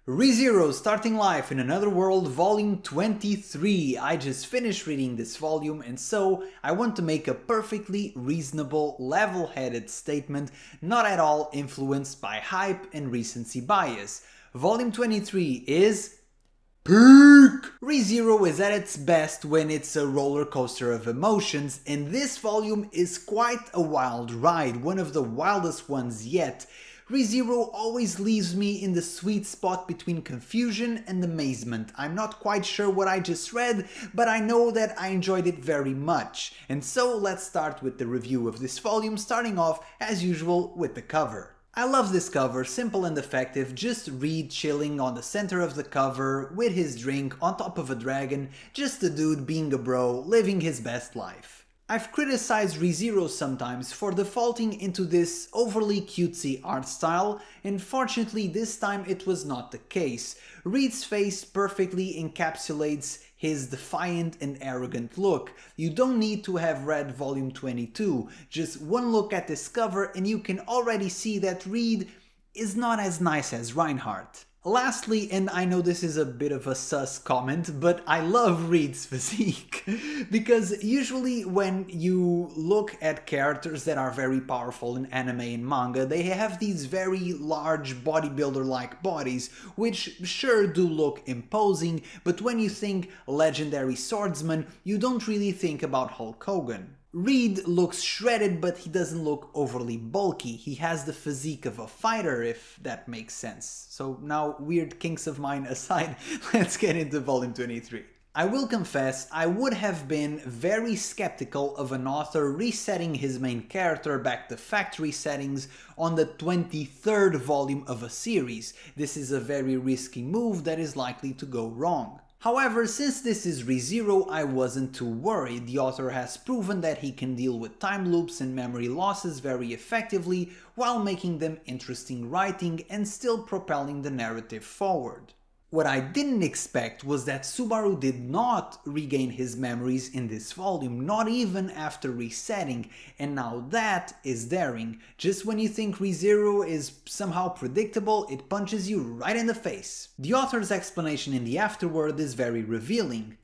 ReZero Starting Life in Another World Volume 23. I just finished reading this volume, and so I want to make a perfectly reasonable, level-headed statement, not at all influenced by hype and recency bias. Volume 23 is peak! ReZero is at its best when it's a roller coaster of emotions, and this volume is quite a wild ride, one of the wildest ones yet. ReZero always leaves me in the sweet spot between confusion and amazement. I'm not quite sure what I just read, but I know that I enjoyed it very much. And so let's start with the review of this volume, starting off, as usual, with the cover. I love this cover, simple and effective, just Reed chilling on the center of the cover, with his drink, on top of a dragon, just a dude being a bro, living his best life. I've criticized ReZero sometimes for defaulting into this overly cutesy art style, and fortunately this time it was not the case. Reed's face perfectly encapsulates his defiant and arrogant look. You don't need to have read volume 22, just one look at this cover and you can already see that Reed is not as nice as Reinhardt. Lastly, and I know this is a bit of a sus comment, but I love Reed's physique. Because usually when you look at characters that are very powerful in anime and manga, they have these very large bodybuilder-like bodies, which sure do look imposing, but when you think legendary swordsman, you don't really think about Hulk Hogan. Reed looks shredded, but he doesn't look overly bulky. He has the physique of a fighter, if that makes sense. So now, weird kinks of mine aside, let's get into volume 23. I will confess, I would have been very skeptical of an author resetting his main character back to factory settings on the 23rd volume of a series. This is a very risky move that is likely to go wrong. However, since this is ReZero, I wasn't too worried. The author has proven that he can deal with time loops and memory losses very effectively while making them interesting writing and still propelling the narrative forward. What I didn't expect was that Subaru did not regain his memories in this volume, not even after resetting, and now that is daring. Just when you think ReZero is somehow predictable, it punches you right in the face. The author's explanation in the afterword is very revealing.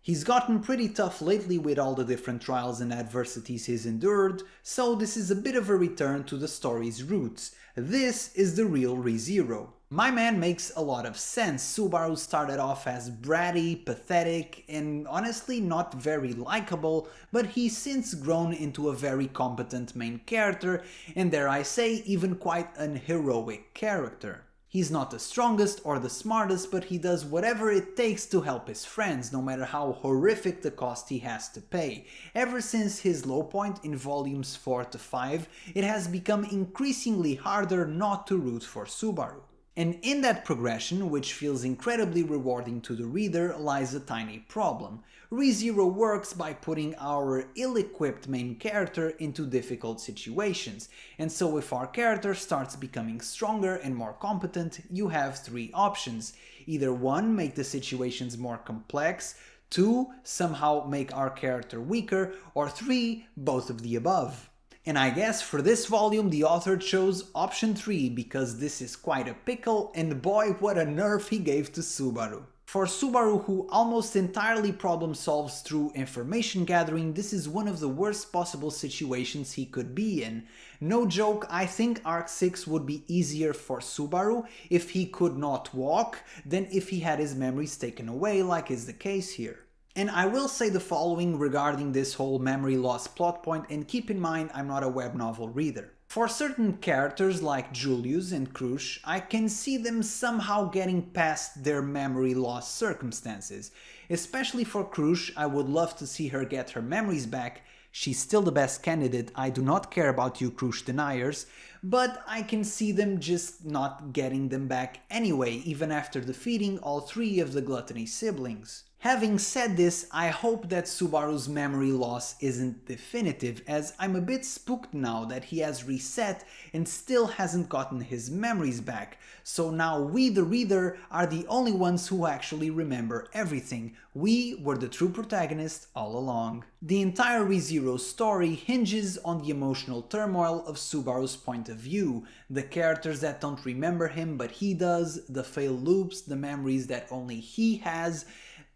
He's gotten pretty tough lately with all the different trials and adversities he's endured, so this is a bit of a return to the story's roots. This is the real ReZero. My man makes a lot of sense. Subaru started off as bratty, pathetic, and honestly not very likable, but he's since grown into a very competent main character, and dare I say, even quite an heroic character. He's not the strongest or the smartest, but he does whatever it takes to help his friends, no matter how horrific the cost he has to pay. Ever since his low point in volumes 4 to 5, it has become increasingly harder not to root for Subaru. And in that progression, which feels incredibly rewarding to the reader, lies a tiny problem. ReZero works by putting our ill-equipped main character into difficult situations, and so if our character starts becoming stronger and more competent, you have three options. Either 1, make the situations more complex, 2, somehow make our character weaker, or 3, both of the above. And I guess for this volume the author chose option 3 because this is quite a pickle, and boy what a nerf he gave to Subaru. For Subaru, who almost entirely problem solves through information gathering, this is one of the worst possible situations he could be in. No joke, I think Arc 6 would be easier for Subaru if he could not walk than if he had his memories taken away, like is the case here. And I will say the following regarding this whole memory loss plot point, and keep in mind I'm not a web novel reader. For certain characters like Julius and Krush, I can see them somehow getting past their memory loss circumstances. Especially for Krush, I would love to see her get her memories back. She's still the best candidate, I do not care about you Krush deniers, but I can see them just not getting them back anyway, even after defeating all 3 of the Gluttony siblings. Having said this, I hope that Subaru's memory loss isn't definitive, as I'm a bit spooked now that he has reset and still hasn't gotten his memories back. So now we, the reader, are the only ones who actually remember everything. We were the true protagonist all along. The entire ReZero story hinges on the emotional turmoil of Subaru's point of view, the characters that don't remember him but he does, the failed loops, the memories that only he has.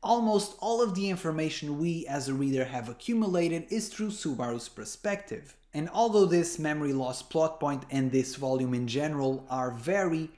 Almost all of the information we as a reader have accumulated is through Subaru's perspective. And although this memory loss plot point and this volume in general are very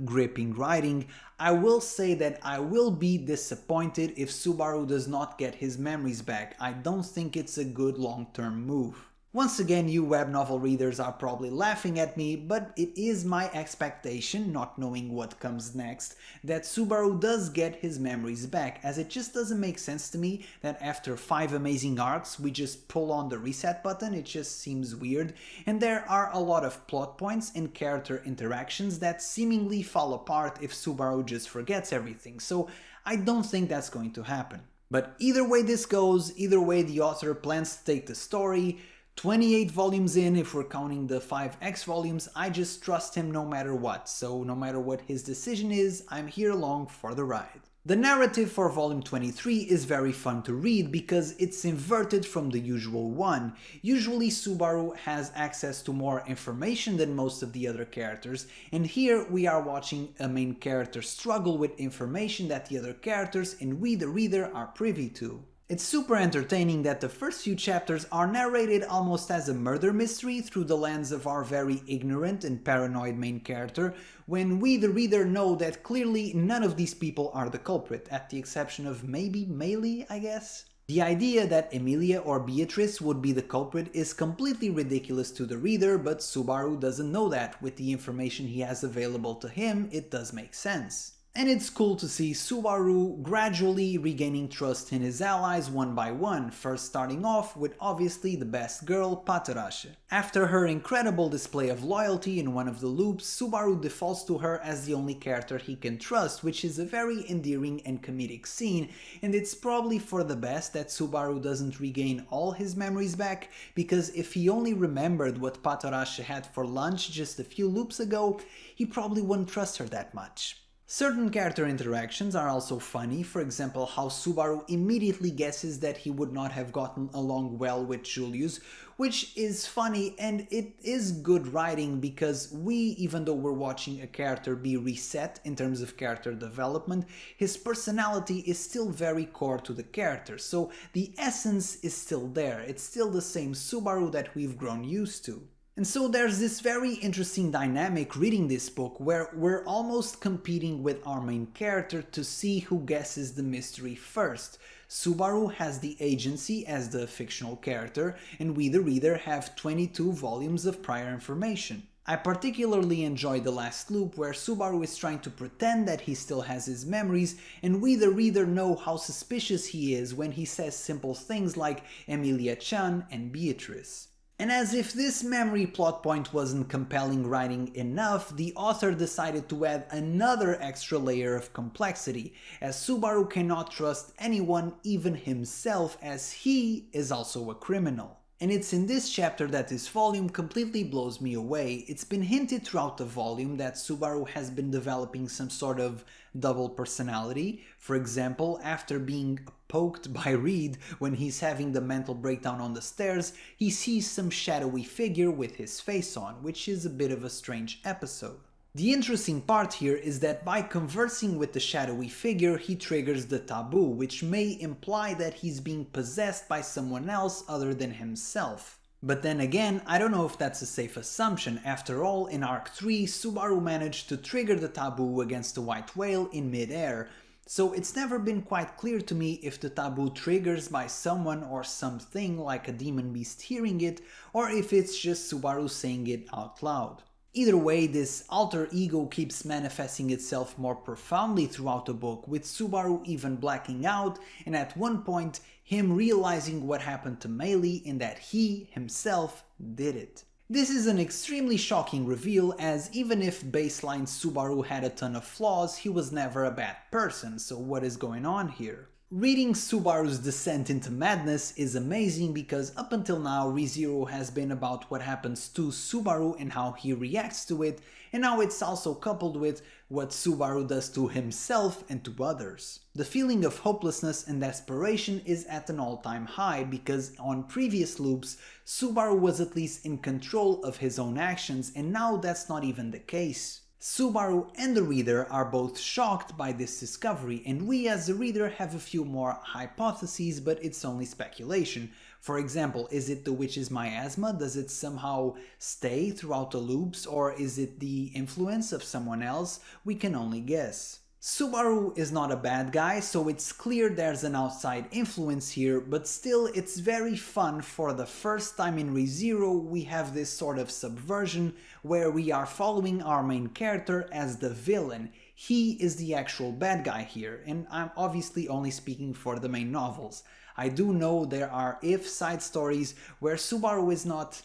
gripping writing, I will say that I will be disappointed if Subaru does not get his memories back. I don't think it's a good long-term move. Once again, you web novel readers are probably laughing at me, but it is my expectation, not knowing what comes next, that Subaru does get his memories back, as it just doesn't make sense to me that after 5 amazing arcs we just pull on the reset button. It just seems weird, and there are a lot of plot points and character interactions that seemingly fall apart if Subaru just forgets everything, so I don't think that's going to happen. But either way this goes, either way the author plans to take the story, 28 volumes in, if we're counting the 5X volumes, I just trust him no matter what, so no matter what his decision is, I'm here along for the ride. The narrative for volume 23 is very fun to read because it's inverted from the usual one. Usually Subaru has access to more information than most of the other characters, and here we are watching a main character struggle with information that the other characters and we the reader are privy to. It's super entertaining that the first few chapters are narrated almost as a murder mystery through the lens of our very ignorant and paranoid main character, when we the reader know that clearly none of these people are the culprit, at the exception of maybe Meili, I guess? The idea that Emilia or Beatrice would be the culprit is completely ridiculous to the reader, but Subaru doesn't know that. With the information he has available to him, it does make sense. And it's cool to see Subaru gradually regaining trust in his allies one by one, first starting off with obviously the best girl, Patorashe. After her incredible display of loyalty in one of the loops, Subaru defaults to her as the only character he can trust, which is a very endearing and comedic scene, and it's probably for the best that Subaru doesn't regain all his memories back, because if he only remembered what Patorashe had for lunch just a few loops ago, he probably wouldn't trust her that much. Certain character interactions are also funny, for example how Subaru immediately guesses that he would not have gotten along well with Julius, which is funny and it is good writing because even though we're watching a character be reset in terms of character development, his personality is still very core to the character, so the essence is still there, it's still the same Subaru that we've grown used to. And so there's this very interesting dynamic reading this book where we're almost competing with our main character to see who guesses the mystery first. Subaru has the agency as the fictional character, and we the reader have 22 volumes of prior information. I particularly enjoy the last loop where Subaru is trying to pretend that he still has his memories, and we the reader know how suspicious he is when he says simple things like Emilia-chan and Beatrice. And as if this memory plot point wasn't compelling writing enough, the author decided to add another extra layer of complexity, as Subaru cannot trust anyone, even himself, as he is also a criminal. And it's in this chapter that this volume completely blows me away. It's been hinted throughout the volume that Subaru has been developing some sort of double personality. For example, after being poked by Reed when he's having the mental breakdown on the stairs, he sees some shadowy figure with his face on, which is a bit of a strange episode. The interesting part here is that by conversing with the shadowy figure, he triggers the taboo, which may imply that he's being possessed by someone else other than himself. But then again, I don't know if that's a safe assumption. After all, in Arc 3, Subaru managed to trigger the taboo against the white whale in mid-air, so it's never been quite clear to me if the taboo triggers by someone or something like a demon beast hearing it, or if it's just Subaru saying it out loud. Either way, this alter ego keeps manifesting itself more profoundly throughout the book, with Subaru even blacking out and at one point him realizing what happened to Meili and that he himself did it. This is an extremely shocking reveal, as even if baseline Subaru had a ton of flaws, he was never a bad person, so what is going on here? Reading Subaru's descent into madness is amazing because up until now ReZero has been about what happens to Subaru and how he reacts to it, and now it's also coupled with what Subaru does to himself and to others. The feeling of hopelessness and desperation is at an all-time high because on previous loops Subaru was at least in control of his own actions, and now that's not even the case. Subaru and the reader are both shocked by this discovery, and we as the reader have a few more hypotheses, but it's only speculation. For example, is it the witch's miasma? Does it somehow stay throughout the loops, or is it the influence of someone else? We can only guess. Subaru is not a bad guy, so it's clear there's an outside influence here, but still it's very fun. For the first time in ReZero we have this sort of subversion where we are following our main character as the villain. He is the actual bad guy here, and I'm obviously only speaking for the main novels. I do know there are side stories where Subaru is not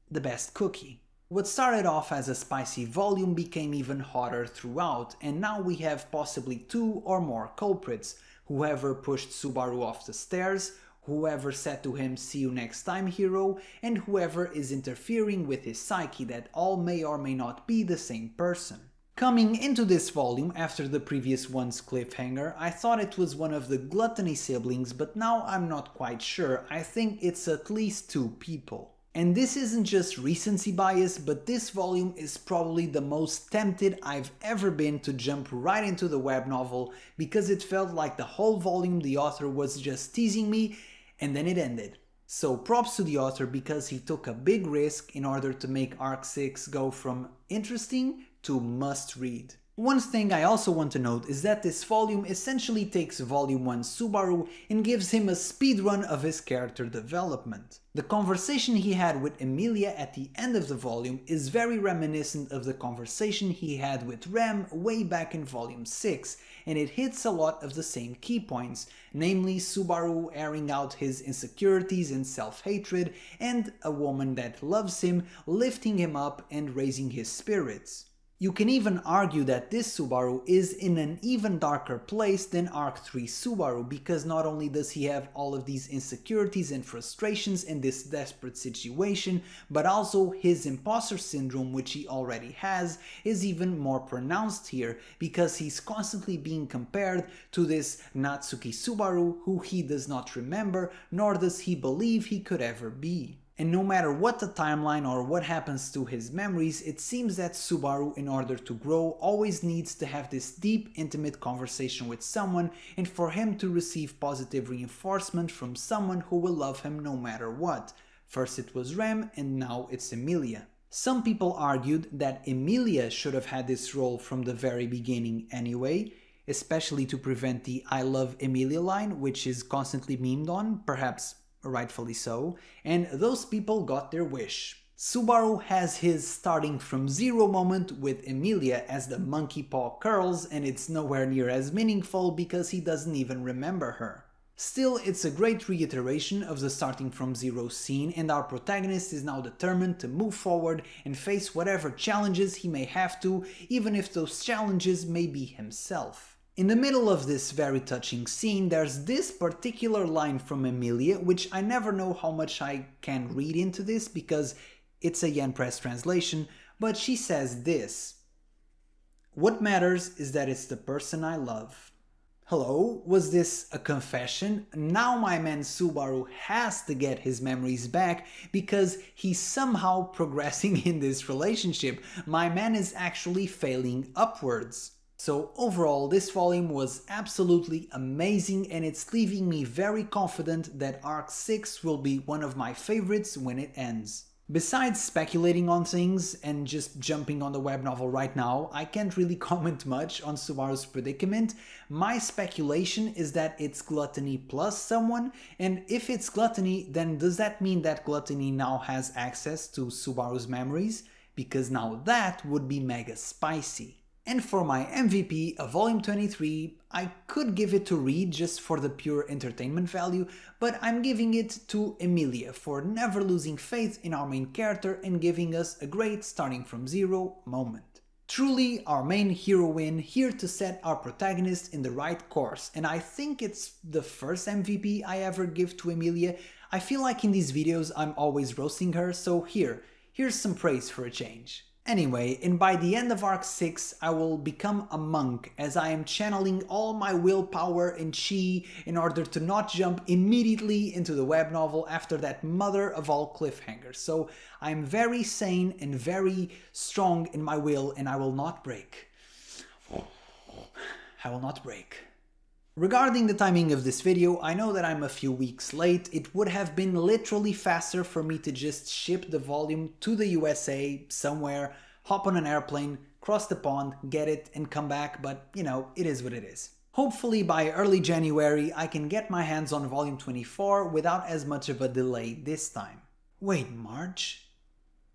the best cookie. What started off as a spicy volume became even hotter throughout, and now we have possibly 2 or more culprits: whoever pushed Subaru off the stairs, whoever said to him "see you next time, hero," and whoever is interfering with his psyche, that all may or may not be the same person. Coming into this volume after the previous one's cliffhanger, I thought it was one of the gluttony siblings, but now I'm not quite sure. I think it's at least 2 people. And this isn't just recency bias, but this volume is probably the most tempted I've ever been to jump right into the web novel, because it felt like the whole volume the author was just teasing me, and then it ended. So props to the author, because he took a big risk in order to make Arc 6 go from interesting to must read. One thing I also want to note is that this volume essentially takes Volume 1 Subaru and gives him a speedrun of his character development. The conversation he had with Emilia at the end of the volume is very reminiscent of the conversation he had with Rem way back in Volume 6, and it hits a lot of the same key points, namely Subaru airing out his insecurities and self-hatred, and a woman that loves him lifting him up and raising his spirits. You can even argue that this Subaru is in an even darker place than Arc 3 Subaru, because not only does he have all of these insecurities and frustrations in this desperate situation, but also his imposter syndrome, which he already has, is even more pronounced here, because he's constantly being compared to this Natsuki Subaru who he does not remember, nor does he believe he could ever be. And no matter what the timeline or what happens to his memories, it seems that Subaru, in order to grow, always needs to have this deep, intimate conversation with someone, and for him to receive positive reinforcement from someone who will love him no matter what. First it was Rem, and now it's Emilia. Some people argued that Emilia should have had this role from the very beginning anyway, especially to prevent the "I love Emilia" line, which is constantly memed on, perhaps rightfully so, and those people got their wish. Subaru has his starting from zero moment with Emilia as the monkey paw curls, and it's nowhere near as meaningful because he doesn't even remember her. Still, it's a great reiteration of the starting from zero scene, and our protagonist is now determined to move forward and face whatever challenges he may have to, even if those challenges may be himself. In the middle of this very touching scene, there's this particular line from Emilia, which I never know how much I can read into this because it's a Yen Press translation, but she says this: "What matters is that it's the person I love." Hello, was this a confession? Now my man Subaru has to get his memories back because he's somehow progressing in this relationship. My man is actually failing upwards. So overall, this volume was absolutely amazing, and it's leaving me very confident that Arc 6 will be one of my favorites when it ends. Besides speculating on things and just jumping on the web novel right now, I can't really comment much on Subaru's predicament. My speculation is that it's gluttony plus someone, and if it's gluttony, then does that mean that gluttony now has access to Subaru's memories? Because now that would be mega spicy. And for my MVP of volume 23, I could give it to Reed just for the pure entertainment value, but I'm giving it to Emilia for never losing faith in our main character and giving us a great starting from zero moment. Truly our main heroine here to set our protagonist in the right course, and I think it's the first MVP I ever give to Emilia. I feel like in these videos I'm always roasting her, so here's some praise for a change. Anyway, and by the end of Arc 6, I will become a monk as I am channeling all my willpower and chi in order to not jump immediately into the web novel after that mother of all cliffhangers. So I'm very sane and very strong in my will, and I will not break. I will not break. Regarding the timing of this video, I know that I'm a few weeks late. It would have been literally faster for me to just ship the volume to the USA somewhere, hop on an airplane, cross the pond, get it and come back, but you know, it is what it is. Hopefully by early January I can get my hands on volume 24 without as much of a delay this time. Wait, March?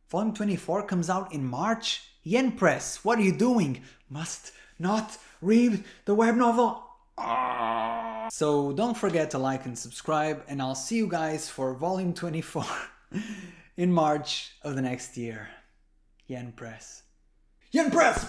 Volume 24 comes out in March? Yen Press, what are you doing? Must not read the web novel. So don't forget to like and subscribe, and I'll see you guys for volume 24 in March of the next year. Yen Press. Yen Press!